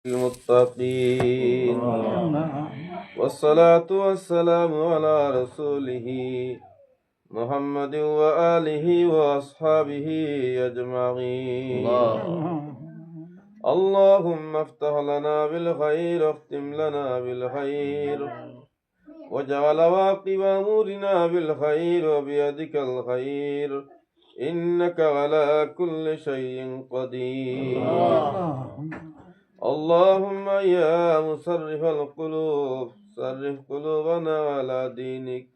المتقين والصلاة والسلام على رسوله محمد وآله وأصحابه أجمعين. اللهم افتح لنا بالخير واختم لنا بالخير واجعل عواقب أمورنا بالخير وبيدك الخير إنك على كل شيء قدير. اللهم يا مصرف القلوب صرف قلوبنا على دينك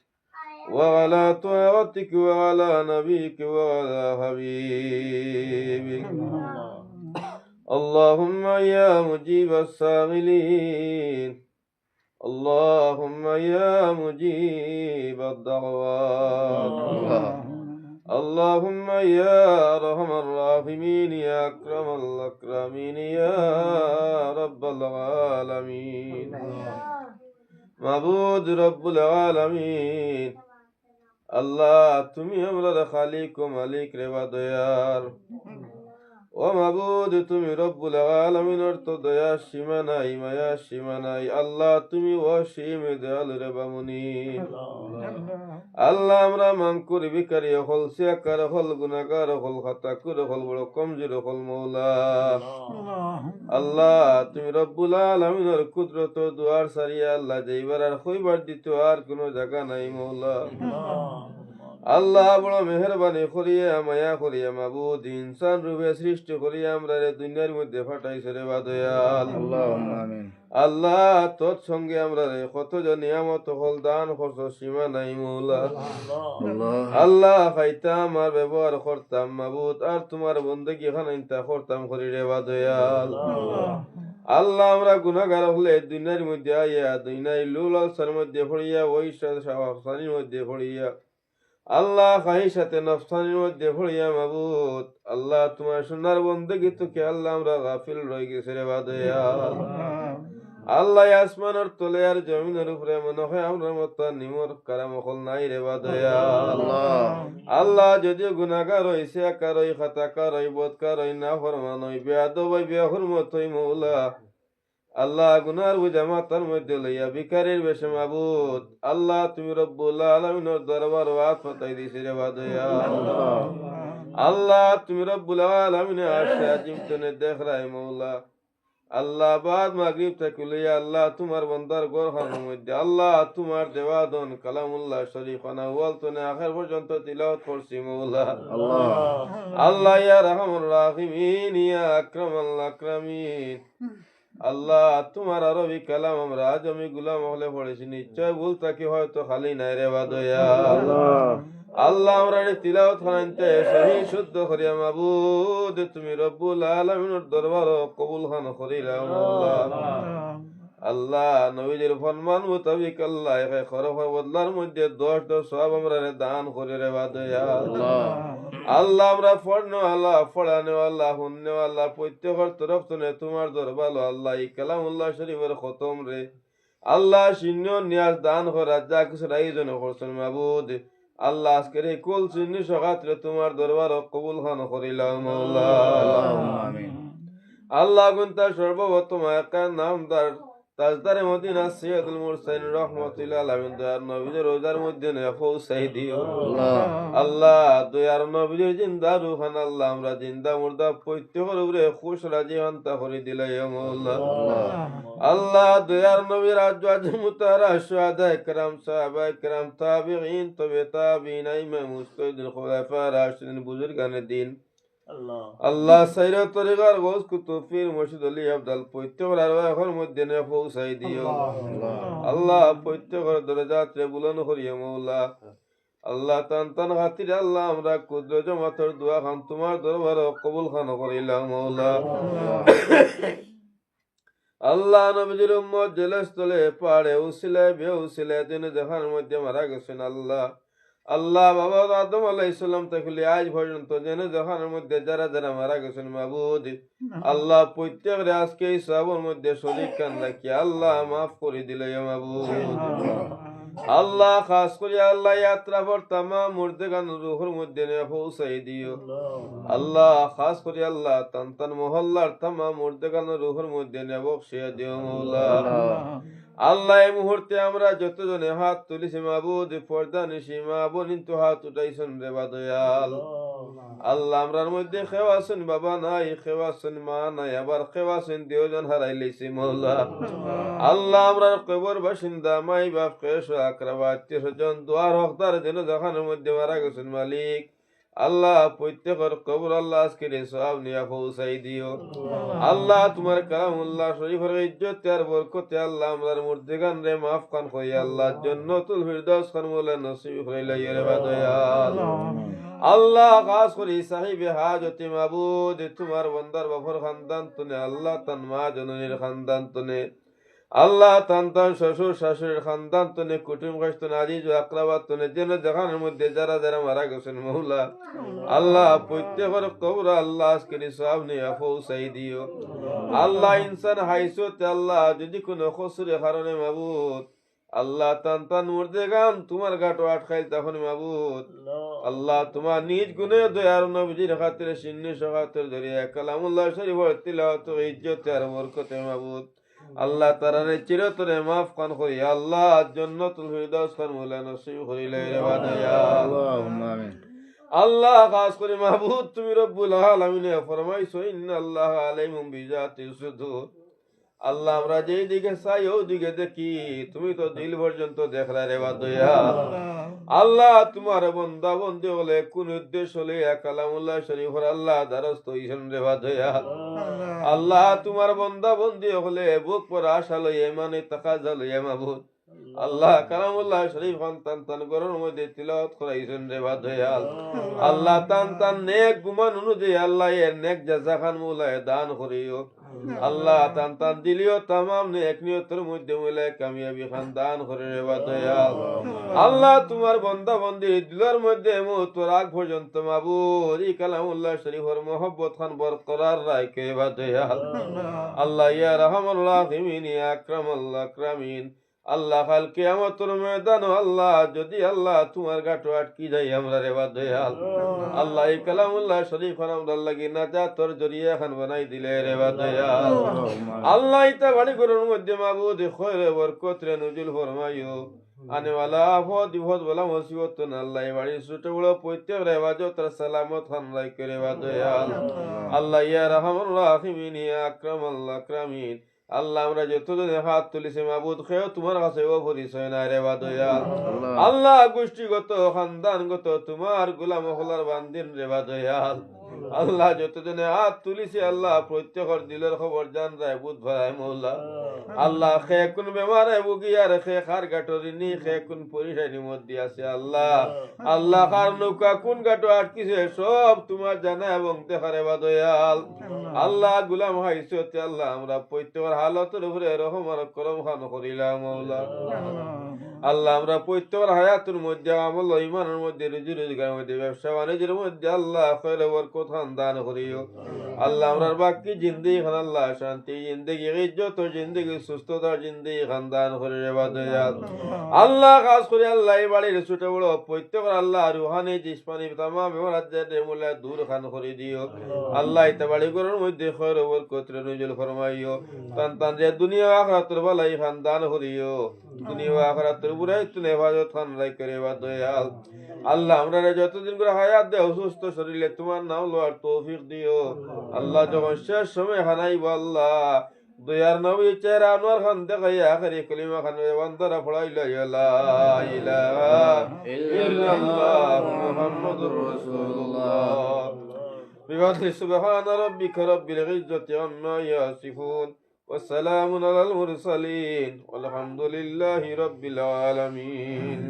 وعلى طاعتك وعلى نبيك وعلى حبيبك. اللهم يا مجيب السائلين اللهم يا مجيب الدعوات اللهم يا أرحم الراحمين يا أكرم الأكرمين يا رب العالمين معبود رب العالمين আল্লাহ তুমি আমরা খালিক ও মালিক রে দয়ার ও মাবুদ তুমি রব্বুল আলামিনের তো দয়া সীমা নাই মায়া সীমা নাই আল্লাহ তুমি অসীম দয়ালু রে বামুনি আল্লাহ আমরা মানকুর বিকারি হল সিয়াকার হল গুনাহগার হল খাতাকুর হল বড় কমজোর হল মওলা আল্লাহ তুমি রব্বুল আলামিনের কুদরত দুয়ার সারিয়া আল্লাহ যাইবার আর কইবার দিত আর কোনো জায়গা নাই মওলা আল্লাহ বড় মেহরবানি করিয়া মায়া করিয়া মাবুদ ইনসান রূপে সৃষ্টি করিয়া আমরা দুনিয়ার মধ্যে ফাটাইছে রে দয়াল আল্লাহ তোর সঙ্গে আমরা কতজন নিয়ামত হল দান খরচ সীমা নাই মৌলা আল্লাহ খাইতাম আর ব্যবহার করতাম মাবুদ আর তোমার বন্দেগী খানাইতা করতাম করি রে দয়াল আল্লাহ আমরা গুনাহগার হলে দুনিয়ার মধ্যে আইয়া দুনিয়ার লুলালসার মধ্যে পড়িয়া ওই সানির মধ্যে পড়িয়া আল্লাহ খাহিসাতে নফসানির মধ্যে পড়িয়া মাবুদ আল্লাহ তোমার সোনার বন্দেগী তোকে আল্লাহ আমরা গাফিল রয়ে গেছে রে দয়াল আল্লাহ আসমানের তলে আর জমিনের উপরে মনে হয় আমরা মত নিমর কারাম হল নাই রে দয়াল আল্লাহ যদিও গুনাহগার হইছে একার হই খাতাকার হই বদকার হই না ফরমান হই বেয়াদব হই বেহুরমত হই মৌলা আল্লাহ গুনার বুঝা মাথার মধ্যে লইয়া ভিখারির বেশে মাবুদ আল্লাহ তুমি রব্বুল আলামিনের দরবার ওয়াত পাতাই দিছি রে দয়াল আল্লাহ তুমি রব্বুল আলামিনে আরশে আজিম তনে দেখ রাই মৌলা আল্লাহ বাদ মাগরিব থেকে লইয়া আল্লাহ তোমার বান্দার গরখানের মধ্যে আল্লাহ তোমার দেওয়াদন কালামুল্লাহ শরীফ আনাওয়াল তনে আখির পর্যন্ত তিলাওয়াত করছি মৌলা আল্লাহ ইয়া রাহমার রাহিমিন ইয়া আকরামাল আকরামিন আল্লাহ তোমার আরবি কালাম আমরা আজ আমি গুলাম হলে পড়েছি নিশ্চয় ভুল থাকি হয়তো খালি নাই রে দয়াল আল্লাহ আমরা তিলাওয়াত খানাইতে সহি শুদ্ধ করিয়া মাবুদ তুমি রব্বুল আলামিনের দরবার কবুল খান করিলাম মওলা আল্লাহ নবীজির ফরমান মোতাবেক আল্লাহ একে খরফ বদলার মধ্যে 10 সওয়াব আমরা দান করে রে দয়াল আল্লাহ আমরা পড়নো আল্লাহ পড়ানো আল্লাহ হুননো আল্লাহ প্রত্যেকের তরফ থেকে তোমার দরবার আল্লাহ এই কালামুল্লাহ শরীফের খতম রে আল্লাহ শূন্য নিয়াজ দান করা যা কিছু আয়োজন করছেন মাবুদ আল্লাহ আজকের এই কুল শূন্য সগাত্রে তোমার দরবার কবুল খান করিলাম মওলা আল্লাহ গুনতা সর্বপ্রথম একার নামদার তাজদারে মদিনা সৈয়দুল মুরসালিন রাহমাতুল্লাহ আলাইহি দয়ার নবীর রোজার মধ্যে নে পৌঁছাই দিও আল্লাহ দয়ার নবীর জিন্দা রূহান আল্লাহ আমরা জিন্দা মুর্দা প্রত্যেকের উপরে খুশ রাজি হন্তা করে দিলাই মওলা আল্লাহ দয়ার নবীর আজওয়াজ মুতাহারা শুহাদা کرام সাহাবা کرام তাবিঈন তবে তাবিঈন ইমাম মুজতাহিদিন খুলাফা রাশিদিন বুজুর্গানে দিন আল্লাহ সাইরা তরিকার গোস কুতুফির মুর্শিদ আলী আব্দাল প্রত্যেকের আরওয়াহের মধ্যে নে পৌঁছাই দিও আল্লাহ প্রত্যেকের দরজাতে বুলন্দ করিও মওলা আল্লাহ তান খাতির আল্লাহ আমরা কুদ্র জমাতের দোয়া খান তোমার দরবার কবুল খান করিলাম মওলা আল্লাহ নবীর উম্মত জেলস্থলে পাড়ে উসিলায় বেউসিলায় দিন জাহানের মধ্যে মারা গেছেন আল্লাহ আল্লাহ বাবা আদম আলাইহিস সালাম থেকে আজ পর্যন্ত জেনে জাহানের মধ্যে যারা যারা মারা গেছেন মাবুদ আল্লাহ প্রত্যেকের আজকে এই সবের মধ্যে শরীক কান রাখি আল্লাহ মাফ করে দিলে মাবুদ আল্লাহ খাস করে আল্লাহ যাত্রা পর তামাম মুর্দেগান রুহুর মধ্যে নিয়ে পৌঁছাই দিও আল্লাহ খাস করে আল্লাহ তান তান মহল্লার তামাম মুর্দেগান রুহুর মধ্যে নিয়ে বকশিয়া দিও মৌলা আল্লাহ এই মুহূর্তে আমরা যতজনে হাত তুলিছি মাবুদ পর্দা নিশি মা বোনিন তো হাত উঠাইছেন রে বাদয়াল আল্লাহ আমরার মধ্যে খেওয়াছেন বাবা নাই খেওয়াছেন মা নাই আবার খেওয়াছেন দেওজন হারাই লইছি মৌলা আল্লাহ আমরার কবর বাসিন্দা মাই বাপ কেশ আকরাবা আত্মীয় স্বজন দোয়ার হকদার যেন জাহানের মধ্যে মারা গেছেন মালিক আল্লাহ প্রত্যেকের কবর আল্লাহ আজকে সব নিয়ে পৌঁছাই দিও আল্লাহ তোমার কালামুল্লাহ শরীফের ইজ্জত আর বরকতে আল্লাহ আমরার মুর্দেগান রে মাফ খান কই আল্লাহ জান্নাতুল ফিরদাউস খান মোলা নসিব হইলাই রে বাদয়াল আল্লাহ খাস করি সাহিবে হাজতে মাবুদ তোমার বন্দার বাফর খানদান তনে আল্লাহ তান মা জননীর খানদান তনে আল্লাহ তান তান শ্বশুর শাশুড়ির খানদান তনে কুটুম গাছতনে আজিজ ও আকরাবাত তনে যেন জাহানের মধ্যে যারা যারা মারা গেছেন মৌলা আল্লাহ প্রত্যেকের কবর আল্লাহ আজকে সব নিয়ে পৌঁছাই দিও আল্লাহ ইনসান হাইসতে আল্লাহ যদি কোনো কসুরে কারণে মাবুদ আল্লাহ তান তান মুর্দেগান তোমার গাটো আটকাইল তখন মাবুদ আল্লাহ তোমার নিজ গুণে দয়ার নবীজির খাতিরে সিন্নি সখাতের জরিয়া কালামুল্লাহ শরীফের তিলাওয়াত ও ইজ্জত আর বরকতে মাবুদ আল্লাহ তারারে চিরতরে মাফ খান করি আল্লাহ জান্নাতুল ফিরদাউস খান মোলা নসিব করিলে রে বাদয়াল আল্লাহুম্মা আমিন আল্লাহ খাস করে মাহবুব তুমি রব্বুল আলামিনে ফরমাইছো ইন্নাল্লাহ আলাইকুম বিজাতিস সুদূর আল্লাহ আমরা যেই দিকে চাই ওই দিকে দেখি তুমি তো দিল পর্যন্ত দেখলা রে বাদয়াল আল্লাহ তোমার বন্দা বন্দী হলে কোন উদ্দেশ্য হলে কালামুল্লাহ শরীফের আল্লাহ দ্বারস্থ হইছেন রে বাদয়াল আল্লাহ তোমার বন্দা বন্দী হলে বুক পর আশা লইয়ে মানে তাকাজা লইয়ে মাবুদ আল্লাহ কালামুল্লাহ শরীফ খান তান তান গরুর মধ্যে তিলাওয়াত করাইছেন রে বাদয়াল আল্লাহ তান তান নেক গুমান অনুযায়ী আল্লাহ এর নেক জাযা খান মৌলায় দান করিও আল্লাহ তান তান দিলিও তামাম নেক নিয়তের মধ্যে মৌলায় কামিয়াবি খান দান করে রে বাদয়াল আল্লাহ তোমার বান্দা বান্দি দিলের মধ্যে মওতের আগ পর্যন্ত মাবুদ এই কালামুল্লাহ শরীফের মোহব্বত খান বরকরার রাখে বাদয়াল আল্লাহ ইয়া রাহমানুর রাহিমিন ইয়া আকরামুল আকরামিন আল্লাহ কাল কিয়ামতের ময়দান আল্লাহ যদি আল্লাহ তোমার গাটো আটকি যাই আমরা রে বাদয়াল আল্লাহ এই কালামুল্লাহ শরীফ আমরা লাগি নাজাতর জরিয়া খান বানাই দিলে রে বাদয়াল আল্লাহ ইতা বাড়ি ঘরের মধ্যে মাবুদ খয়রে বরকত রে নজুল ফরমাইও আনে ওয়ালা আফত বিপদ বলা মুসিবত না আল্লাহ বাড়ি ছোট বড় প্রত্যেক রে বাজত সালামত খান রাখে রে বাদয়াল আল্লাহ ইয়া রাহমানুর রাহিমিন ইয়া আকরামুল আকরামিন আল্লাহ আমরা যতজন হাত তুলিছে মাবুদ খেয়েও তোমার কাছে ও পরিচয় নাই রে বাদয়াল আল্লাহ গোষ্ঠীগত খানদানগত তোমার গোলাম হলার বান্দিন রে বাদয়াল আল্লাহ যতজনে হাত তুলিছে আল্লাহ প্রত্যেকের দিলের খবর জান রায় বুধ ভাই মৌলা আল্লাহ খে কোন বেমারে বুগি আর খে খার গাটরিনি খে কোন পরিশানির মধ্যে আছে আল্লাহ আল্লাহ কার নৌকা কোন গাটো আটকিছে সব তোমার জানা এবং দেখারে বাদয়াল আল্লাহ গুলাম হাইসতে আল্লাহ আমরা প্রত্যেকের হালতের উপরে রহম আর করম খান করিলাম মৌলা আল্লাহ আমরা প্রত্যেকের হায়াতের মধ্যে আমল ইমানের মধ্যে রুজি রোজগারের মধ্যে ব্যবসা বাণিজ্যের মধ্যে আল্লাহ খৈর বরকত খান দান করিও আল্লাহ আমরার বাকি জিন্দেগি খান আল্লাহ শান্তি জিন্দেগি ইজ্জত জিন্দেগি সুস্থতার জিন্দেগি খান দান করে রে বাদয়াল আল্লাহ খাস করে আল্লাহ এই বাড়ির ছোট বড় প্রত্যেকের আল্লাহ রুহানি জিসমানি তামাম বেমারাজ্জাত মুলা দূর খান করে দিও আল্লাহ ইতা বাড়ি ঘরের মধ্যে খৈর বরকত রে নজুল ফরমাইও তান তান যে দুনিয়া আখিরাতের বালাই খান দান করিও দুনিয়া আখিরাতের বুরাই তুলে হেফাজত খান রাখে রে বাদয়াল আল্লাহ আমরা যতদিন করে হায়াত দে অসুস্থ শরীরে তোমার নাম লওয়ার তৌফিক দিও আল্লাহ যখন শেষ সময় হানাইব আল্লাহ দয়ার নবী চেহারা আনোয়ার খান দেখাই আখেরি কলিমা খান বান্দারা পড়াইলা লা ইলাহা ইল্লাল্লাহ মুহাম্মাদুর রাসূলুল্লাহ বিবাদি সুবহান রাব্বিকা রাব্বিল ইজ্জাতি আম্মা ইয়াসিফুন والسلام على المرسلين والحمد لله رب العالمين